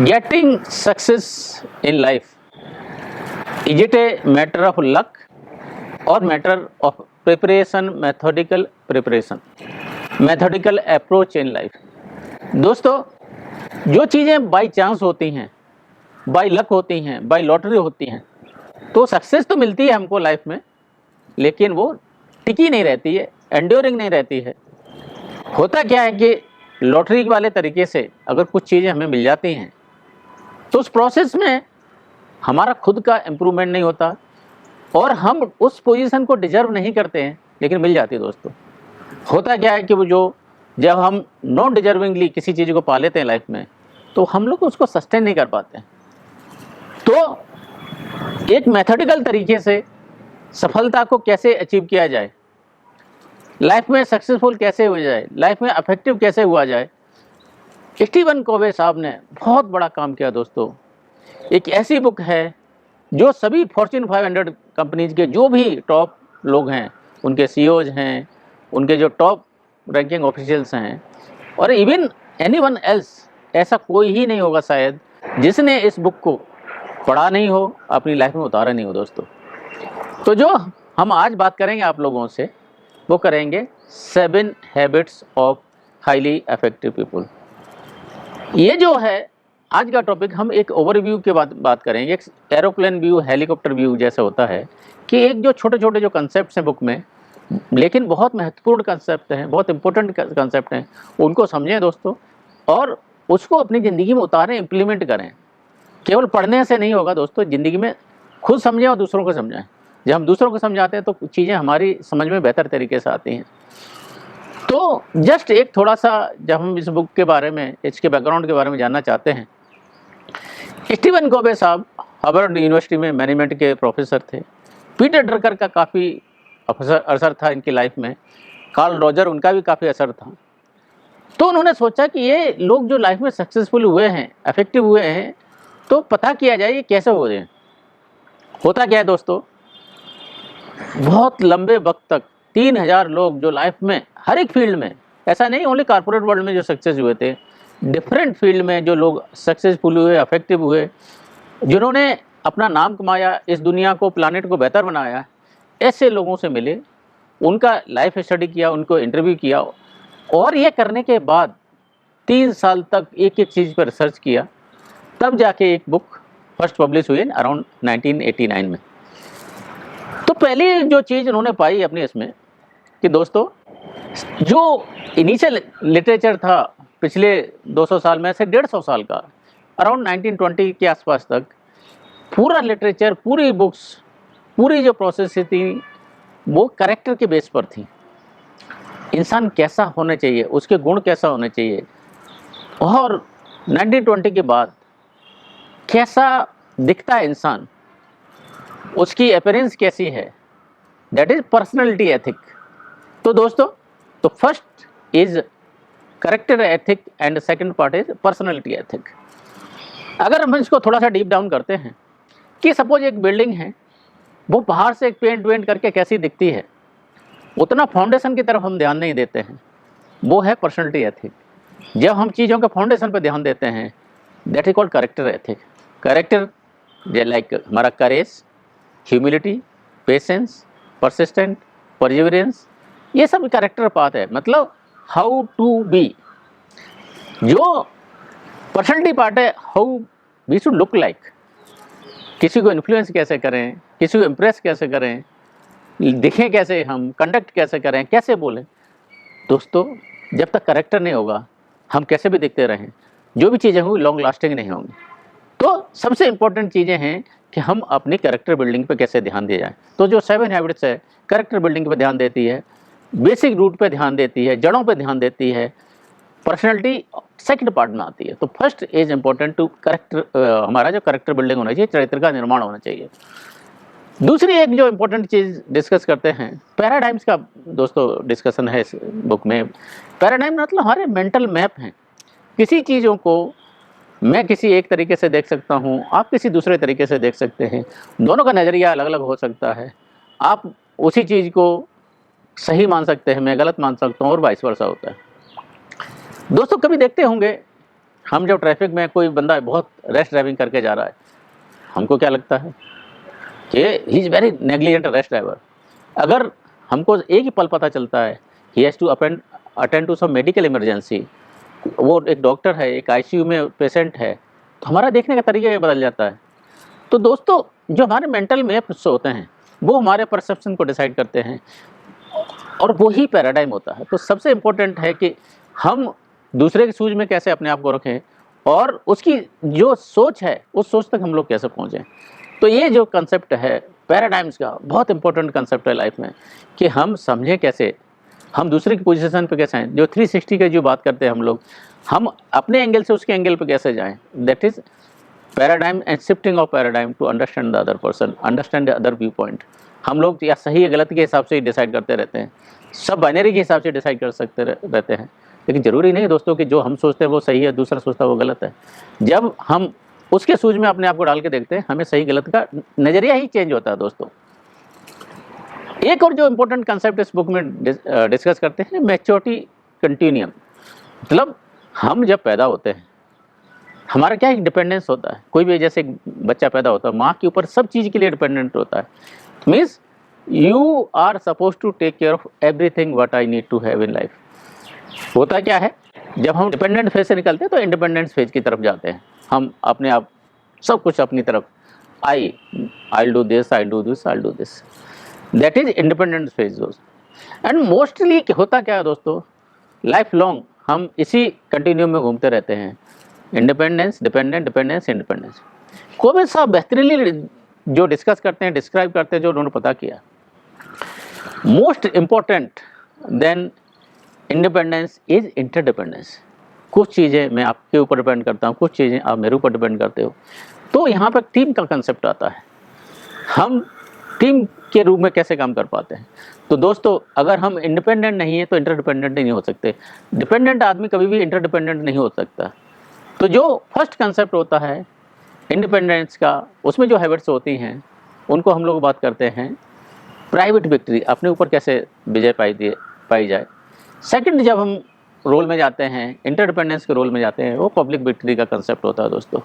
Getting success in life, is it a matter of luck or matter of preparation, methodical preparation, methodical approach in life? दोस्तों, जो चीज़ें by chance होती हैं, by luck होती हैं, by lottery होती हैं, तो सक्सेस तो मिलती है हमको लाइफ में, लेकिन वो टिकी नहीं रहती है, एंड्योरिंग नहीं रहती है। होता क्या है कि लॉटरी वाले तरीके से अगर कुछ चीज़ें हमें मिल जाती हैं तो उस प्रोसेस में हमारा खुद का इम्प्रूवमेंट नहीं होता और हम उस पोजीशन को डिजर्व नहीं करते हैं, लेकिन मिल जाती है। दोस्तों, होता क्या है कि वो जब हम नॉन डिजर्विंगली किसी चीज़ को पा लेते हैं लाइफ में, तो हम लोग उसको सस्टेन नहीं कर पाते हैं। तो एक मेथडिकल तरीके से सफलता को कैसे अचीव किया जाए, लाइफ में सक्सेसफुल कैसे हो जाए, लाइफ में इफेक्टिव कैसे हुआ जाए, स्टीवन कोवे साहब ने बहुत बड़ा काम किया। दोस्तों, एक ऐसी बुक है जो सभी फॉर्च्यून 500 कंपनीज के जो भी टॉप लोग हैं, उनके सीईओज हैं, उनके जो टॉप रैंकिंग ऑफिशियल्स हैं, और इवन एनीवन एल्स, ऐसा कोई ही नहीं होगा शायद जिसने इस बुक को पढ़ा नहीं हो, अपनी लाइफ में उतारा नहीं हो। दोस्तों, तो जो हम आज बात करेंगे आप लोगों से, वो करेंगे 7 habits of highly effective people. ये जो है आज का टॉपिक, हम एक ओवरव्यू के बाद बात करेंगे। एक एरोप्लेन व्यू, हेलीकॉप्टर व्यू जैसा होता है कि एक जो छोटे छोटे जो कंसेप्ट हैं बुक में, लेकिन बहुत महत्वपूर्ण कंसेप्ट हैं, बहुत इंपॉर्टेंट कंसेप्ट हैं, उनको समझें दोस्तों, और उसको अपनी ज़िंदगी में उतारें, इम्प्लीमेंट करें। केवल पढ़ने से नहीं होगा दोस्तों, ज़िंदगी में खुद समझें और दूसरों को समझाएं। जब हम दूसरों को समझाते हैं तो चीज़ें हमारी समझ में बेहतर तरीके से आती हैं। तो जस्ट एक थोड़ा सा, जब हम इस बुक के बारे में, इसके बैकग्राउंड के बारे में जानना चाहते हैं, स्टीवन कोवे साहब हार्वर्ड यूनिवर्सिटी में मैनेजमेंट के प्रोफेसर थे। पीटर ड्रकर का काफ़ी असर था इनकी लाइफ में, कार्ल रॉजर, उनका भी काफ़ी असर था। तो उन्होंने सोचा कि ये लोग जो लाइफ में सक्सेसफुल हुए हैं, इफेक्टिव हुए हैं, तो पता किया जाए ये कैसे हो रहे हैं। होता क्या है दोस्तों, बहुत लंबे वक्त तक 3000 लोग जो लाइफ में हर एक फील्ड में, ऐसा नहीं ओनली कॉर्पोरेट वर्ल्ड में जो सक्सेस हुए थे, डिफरेंट फील्ड में जो लोग सक्सेसफुल हुए, इफेक्टिव हुए, जिन्होंने अपना नाम कमाया, इस दुनिया को, प्लानेट को बेहतर बनाया, ऐसे लोगों से मिले, उनका लाइफ स्टडी किया, उनको इंटरव्यू किया, और ये करने के बाद 3 साल तक एक एक चीज़ पर रिसर्च किया, तब जाके एक बुक फर्स्ट पब्लिश हुई अराउंड 1989 में। तो पहली जो चीज़ उन्होंने पाई अपने इसमें कि दोस्तों, जो इनिशियल लिटरेचर था पिछले 200 साल में से 150 साल का, अराउंड 1920 के आसपास तक, पूरा लिटरेचर, पूरी बुक्स, पूरी जो प्रोसेस थी, वो कैरेक्टर के बेस पर थी। इंसान कैसा होना चाहिए, उसके गुण कैसा होने चाहिए, और 1920 के बाद कैसा दिखता है इंसान, उसकी अपीयरेंस कैसी है, दैट इज पर्सनैलिटी एथिक। तो दोस्तों, तो first is character ethic and second part is personality ethic. अगर हम इसको थोड़ा सा डीप डाउन करते हैं कि सपोज एक बिल्डिंग है, वो बाहर से एक पेंट वेंट करके कैसी दिखती है, उतना फाउंडेशन की तरफ हम ध्यान नहीं देते हैं, वो है पर्सनैलिटी एथिक। जब हम चीज़ों के फाउंडेशन पर ध्यान देते हैं, that is called character ethic. Character like हमारा courage, humility, patience, persistent, perseverance, ये सब कैरेक्टर पार्ट है, मतलब हाउ टू बी। जो पर्सनैलिटी पार्ट है, how we should look like, किसी को इन्फ्लुएंस कैसे करें, किसी को इम्प्रेस कैसे करें, दिखें कैसे, हम कंडक्ट कैसे करें, कैसे बोलें। दोस्तों, जब तक कैरेक्टर नहीं होगा, हम कैसे भी दिखते रहें, जो भी चीज़ें होंगी लॉन्ग लास्टिंग नहीं होंगी। तो सबसे इम्पोर्टेंट चीज़ें हैं कि हम अपनी कैरेक्टर बिल्डिंग पे कैसे ध्यान दिया जाए। तो जो 7 हैबिट्स है, कैरेक्टर बिल्डिंग पे ध्यान देती है, बेसिक रूट पे ध्यान देती है, जड़ों पे ध्यान देती है, पर्सनैलिटी सेकंड पार्ट में आती है। तो first is important to character, हमारा जो कैरेक्टर बिल्डिंग होना चाहिए, चरित्र का निर्माण होना चाहिए। दूसरी एक जो इम्पोर्टेंट चीज़ डिस्कस करते हैं, पैराडाइम्स का दोस्तों डिस्कशन है इस बुक में। पैराडाइम मतलब हमारे मेंटल मैप हैं। किसी चीज़ों को मैं किसी एक तरीके से देख सकता हूँ, आप किसी दूसरे तरीके से देख सकते हैं, दोनों का नज़रिया अलग अलग हो सकता है। आप उसी चीज़ को सही मान सकते हैं, मैं गलत मान सकता हूँ, और वाइस वर्सा होता है। दोस्तों, कभी देखते होंगे हम जब ट्रैफिक में कोई बंदा बहुत रैश ड्राइविंग करके जा रहा है, हमको क्या लगता है कि he is very negligent rash driver. अगर हमको एक ही पल पता चलता है he has to attend to some medical emergency, वो एक डॉक्टर है, एक आईसीयू में पेशेंट है, तो हमारा देखने का तरीका बदल जाता है। तो दोस्तों, जो हमारे मेंटल मैप्स होते हैं वो हमारे परसेप्शन को डिसाइड करते हैं और वही पैराडाइम होता है। तो सबसे इम्पोर्टेंट है कि हम दूसरे की सूझ में कैसे अपने आप को रखें और उसकी जो सोच है उस सोच तक हम लोग कैसे पहुँचें। तो ये जो कंसेप्ट है पैराडाइम्स का, बहुत इंपॉर्टेंट कंसेप्ट है लाइफ में, कि हम समझें कैसे, हम दूसरे की पोजीशन पे कैसे आएँ। जो 360 की जो बात करते हैं हम लोग, हम अपने एंगल से उसके एंगल पे कैसे जाएँ। That is paradigm and shifting of paradigm to understand the other person, understand the other view point. हम लोग या सही या गलत के हिसाब से ही डिसाइड करते रहते हैं, सब बाइनरी के हिसाब से डिसाइड कर सकते रहते हैं, लेकिन ज़रूरी नहीं दोस्तों कि जो हम सोचते हैं वो सही है, दूसरा सोचता है वो गलत है। जब हम उसके सूझ में अपने आप को डाल के देखते हैं, हमें सही गलत का नज़रिया ही चेंज होता है दोस्तों। एक और जो इम्पोर्टेंट कंसेप्ट इस बुक में डिस्कस करते हैं, मैच्योरिटी कंटिन्यूम। मतलब हम जब पैदा होते हैं, हमारा क्या एक डिपेंडेंस होता है। कोई भी जैसे एक बच्चा पैदा होता है, माँ के ऊपर सब चीज़ के लिए डिपेंडेंट होता है। Means you are suppose to take care of everything what I need to have in life. होता क्या है, जब हम डिपेंडेंट फेज से निकलते हैं तो इंडिपेंडेंस फेज की तरफ जाते हैं। हम अपने आप सब कुछ अपनी तरफ, I do this, I do this, I do this, that is independence phase दोस्त। एंड मोस्टली होता क्या है दोस्तों, लाइफ लॉन्ग हम इसी कंटिन्यूम में घूमते रहते हैं, independence, dependent, dependence, independence. Kovind साहब बेहतरीन जो डिस्कस करते हैं, डिस्क्राइब करते हैं, जो उन्होंने पता किया, most important than independence is interdependence. कुछ चीज़ें मैं आपके ऊपर डिपेंड करता हूँ, कुछ चीज़ें आप मेरे ऊपर डिपेंड करते हो। तो यहाँ पर टीम का कंसेप्ट आता है, हम टीम के रूप में कैसे काम कर पाते हैं। तो दोस्तों, अगर हम इंडिपेंडेंट नहीं है तो इंटरडिपेंडेंट नहीं हो सकते। डिपेंडेंट आदमी कभी भी इंटरडिपेंडेंट नहीं हो सकता। तो जो फर्स्ट कंसेप्ट होता है इंडिपेंडेंस का, उसमें जो हैबिट्स होती हैं उनको हम लोग बात करते हैं प्राइवेट विक्ट्री, अपने ऊपर कैसे विजय पाई जाए। सेकंड, जब हम रोल में जाते हैं, इंटरडिपेंडेंस के रोल में जाते हैं, वो पब्लिक विक्ट्री का कंसेप्ट होता है दोस्तों।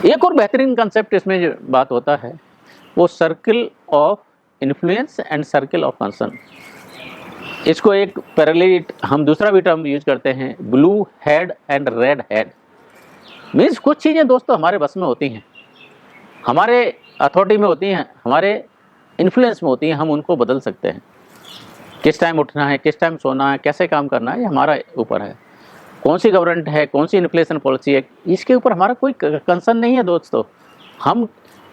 एक और बेहतरीन कंसेप्ट इसमें जो बात होता है वो circle of influence and circle of concern. इसको एक पैरेलल हम दूसरा भी टर्म यूज करते हैं, blue head and red head. Means कुछ चीज़ें दोस्तों हमारे बस में होती हैं, हमारे अथॉरिटी में होती हैं, हमारे इन्फ्लुएंस में होती हैं, हम उनको बदल सकते हैं। किस टाइम उठना है, किस टाइम सोना है, कैसे काम करना है, ये हमारा ऊपर है। कौन सी गवर्नमेंट है, कौन सी इन्फ्लेशन पॉलिसी है, इसके ऊपर हमारा कोई कंसर्न नहीं है दोस्तों। हम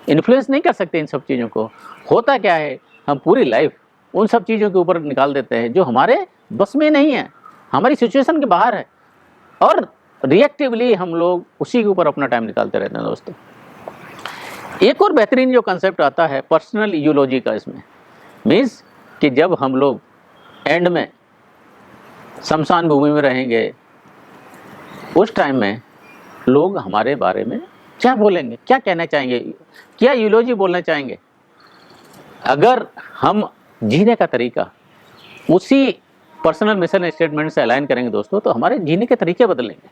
इन्फ्लुएंस नहीं कर सकते इन सब चीज़ों को। होता क्या है, हम पूरी लाइफ उन सब चीज़ों के ऊपर निकाल देते हैं जो हमारे बस में नहीं है, हमारी सिचुएशन के बाहर है, और रिएक्टिवली हम लोग उसी के ऊपर अपना टाइम निकालते रहते हैं दोस्तों। एक और बेहतरीन जो कंसेप्ट आता है पर्सनल यूलॉजी का, इसमें मीन्स कि जब हम लोग एंड में शमशान भूमि में रहेंगे, उस टाइम में लोग हमारे बारे में क्या बोलेंगे, क्या कहना चाहेंगे, क्या यूलॉजी बोलना चाहेंगे। अगर हम जीने का तरीका उसी पर्सनल मिशन स्टेटमेंट से अलाइन करेंगे दोस्तों, तो हमारे जीने के तरीके बदलेंगे,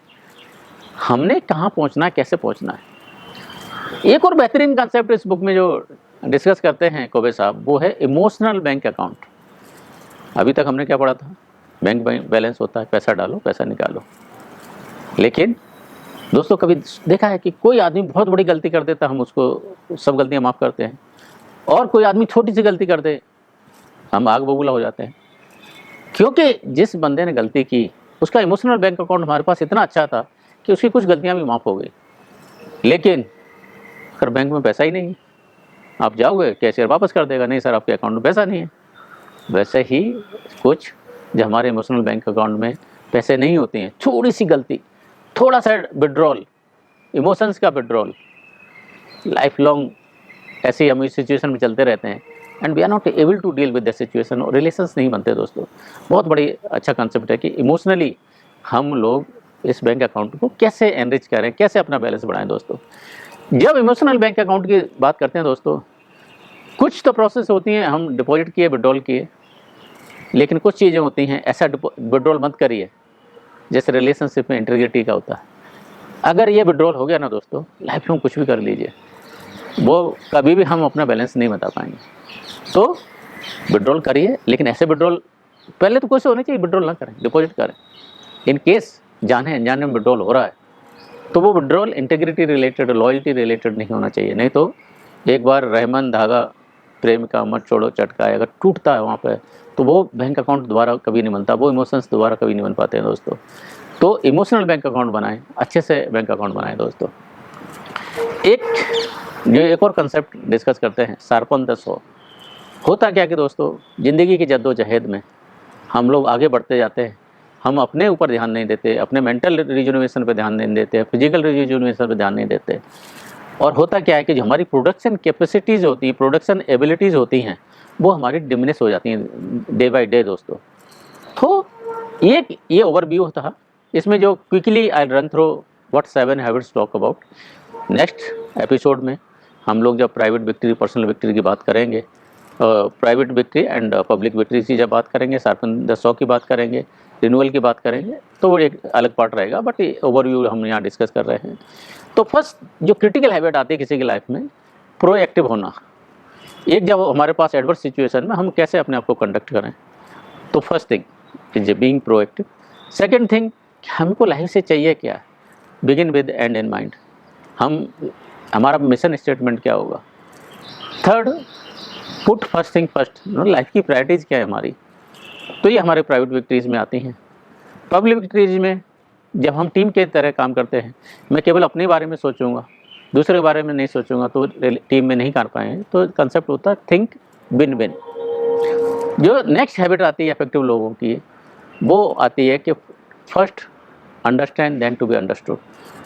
हमने कहाँ पहुँचना है, कैसे पहुँचना है। एक और बेहतरीन कंसेप्ट इस बुक में जो डिस्कस करते हैं कोबे साहब, वो है इमोशनल बैंक अकाउंट। अभी तक हमने क्या पढ़ा था, बैंक बैलेंस होता है, पैसा डालो पैसा निकालो। लेकिन दोस्तों, कभी देखा है कि कोई आदमी बहुत बड़ी गलती कर देता, हम उसको सब गलतियां माफ़ करते हैं, और कोई आदमी छोटी सी गलती कर दे, हम आग बबूला हो जाते हैं। क्योंकि जिस बंदे ने गलती की, उसका इमोशनल बैंक अकाउंट हमारे पास इतना अच्छा था कि उसकी कुछ गलतियां भी माफ़ हो गई। लेकिन अगर बैंक में पैसा ही नहीं, आप जाओगे, कैशियर वापस कर देगा, नहीं सर आपके अकाउंट में पैसा नहीं है। वैसे ही कुछ जो हमारे इमोशनल बैंक अकाउंट में पैसे नहीं होते हैं, थोड़ी सी गलती, थोड़ा सा विड्रॉल, इमोशंस का विड्रॉल, लाइफ लॉन्ग ऐसे हम इस सिचुएशन में चलते रहते हैं, and we are not able to deal with the situation, और रिलेशंस नहीं बनते दोस्तों। बहुत बड़ी अच्छा कंसेप्ट है कि इमोशनली हम लोग इस बैंक अकाउंट को कैसे एनरिच करें, कैसे अपना बैलेंस बढ़ाएं दोस्तों। जब इमोशनल बैंक अकाउंट की बात करते हैं दोस्तों, कुछ तो प्रोसेस होती हैं, हम डिपॉजिट किए, विड्रॉल किए, लेकिन कुछ चीज़ें होती हैं ऐसा विड्रॉल मत करिए जैसे रिलेशनशिप में इंटीग्रिटी का होता है। अगर ये विड्रॉल हो गया ना दोस्तों, लाइफ में कुछ भी कर लीजिए, वो कभी भी हम अपना बैलेंस नहीं बता पाएंगे। तो विड्रॉल करिए, लेकिन ऐसे विड्रॉल पहले तो कोशिश होनी चाहिए विड्रॉल ना करें, डिपॉजिट करें। इन केस जाने अनजाने में विड्रॉल हो रहा है तो वो withdrawal integrity related, loyalty related नहीं होना चाहिए। नहीं तो एक बार रहमन धागा प्रेम का मत छोड़ो चटका है, अगर टूटता है वहाँ पे तो वो बैंक अकाउंट दोबारा कभी नहीं बनता, वो इमोशंस दोबारा कभी नहीं बन पाते हैं दोस्तों। तो इमोशनल बैंक अकाउंट बनाएं, अच्छे से बैंक अकाउंट बनाएं दोस्तों। एक और कंसेप्ट डिस्कस करते हैं, शार्पन द सॉ। होता क्या कि दोस्तों, ज़िंदगी की जद्दोजहद में हम लोग आगे बढ़ते जाते हैं, हम अपने ऊपर ध्यान नहीं देते, अपने मेंटल रिजुनोवेशन पे ध्यान नहीं देते, फिजिकल रिजुनोवेशन पे ध्यान नहीं देते। और होता क्या है कि जो हमारी प्रोडक्शन कैपेसिटीज़ होती हैं, प्रोडक्शन एबिलिटीज़ होती हैं, वो हमारी डिमिनिश हो जाती हैं डे बाय डे दोस्तों। तो ये ओवरव्यू था। इसमें जो quickly I run through what 7 habits talk about. Next episode में हम लोग जब प्राइवेट विक्ट्री, पर्सनल विक्ट्री की बात करेंगे, private victory and public victory की जब बात करेंगे, शार्पन द सॉ की बात करेंगे, रिन्यूअल की बात करेंगे, तो वो एक अलग पार्ट रहेगा, बट ओवरव्यू हम यहाँ डिस्कस कर रहे हैं। तो फर्स्ट जो क्रिटिकल हैबिट आती है किसी की लाइफ में, प्रोएक्टिव होना। एक जब हमारे पास एडवर्स सिचुएशन में हम कैसे अपने आप को कंडक्ट करें, तो first thing is being proactive. Second thing, हमको लाइफ से चाहिए क्या, begin with and in mind. हमारा मिशन स्टेटमेंट क्या होगा। Third, put first thing first, life की प्रायोरिटीज़ क्या है हमारी, तो ये हमारे प्राइवेट विक्ट्रीज़ में आती हैं। पब्लिक विक्ट्रीज़ में जब हम टीम के तरह काम करते हैं, मैं केवल अपने बारे में सोचूंगा, दूसरे के बारे में नहीं सोचूंगा, तो टीम में नहीं कर पाएंगे। तो कंसेप्ट होता है थिंक विन विन। जो नेक्स्ट हैबिट आती है इफेक्टिव लोगों की, वो आती है कि first understand then to be understood.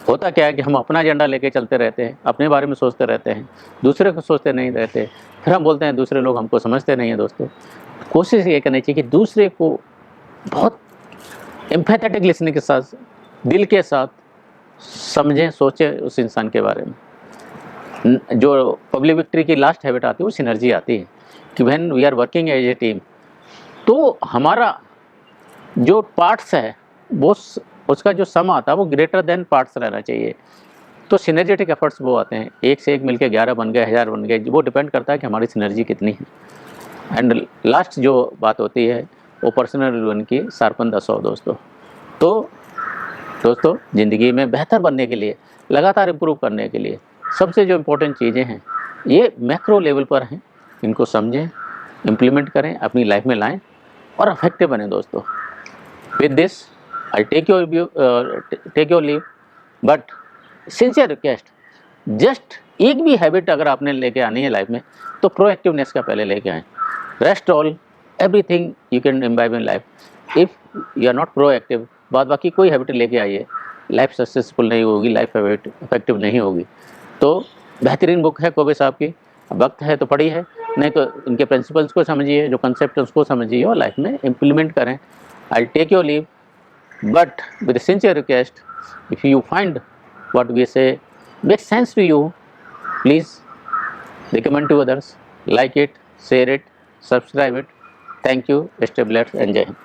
होता क्या है कि हम अपना एजेंडा लेके चलते रहते हैं, अपने बारे में सोचते रहते हैं, दूसरे को सोचते नहीं रहते, फिर हम बोलते हैं दूसरे लोग हमको समझते नहीं हैं दोस्तों। कोशिश ये करनी चाहिए कि दूसरे को बहुत एम्पैथेटिक लिसनिंग के साथ, दिल के साथ समझें, सोचें उस इंसान के बारे में। जो पब्लिक विक्ट्री की लास्ट हैबिट आती है वो सिनर्जी आती है कि when we are working as a team, तो हमारा जो पार्ट्स है वो उसका जो सम आता है वो ग्रेटर देन पार्ट्स रहना चाहिए। तो सिनर्जेटिक एफर्ट्स वो आते हैं, एक से एक मिलके 11 बन गए, 1000 बन गए, वो डिपेंड करता है कि हमारी सिनर्जी कितनी है। एंड लास्ट जो बात होती है वो पर्सनल रिव्यू की, शार्पन द सॉ दोस्तों। तो दोस्तों, ज़िंदगी में बेहतर बनने के लिए, लगातार इम्प्रूव करने के लिए सबसे जो इम्पोर्टेंट चीज़ें हैं ये मैक्रो लेवल पर हैं, इनको समझें, इम्प्लीमेंट करें, अपनी लाइफ में लाएं और अफेक्टिव बने दोस्तों। With this I take your leave, but sincere request, just एक भी हैबिट अगर आपने लेके आनी है लाइफ में तो प्रोएक्टिवनेस का पहले लेके आएँ। Rest all everything you can imbibe in life. If you are not proactive, बाद बाकी कोई हैबिट लेके आइए, लाइफ सक्सेसफुल नहीं होगी, लाइफ इफेक्टिव नहीं होगी। तो बेहतरीन बुक है कोबे साहब की, वक्त है तो पढ़ी है, नहीं तो इनके प्रिंसिपल्स को समझिए, जो कंसेप्ट है उसको समझिए और लाइफ में इम्प्लीमेंट करें। I take your leave, but with a sincere request, if you find what we say makes sense to you, please recommend to others, like it, share it, subscribe it. Thank you, stay blessed and Jai Hind.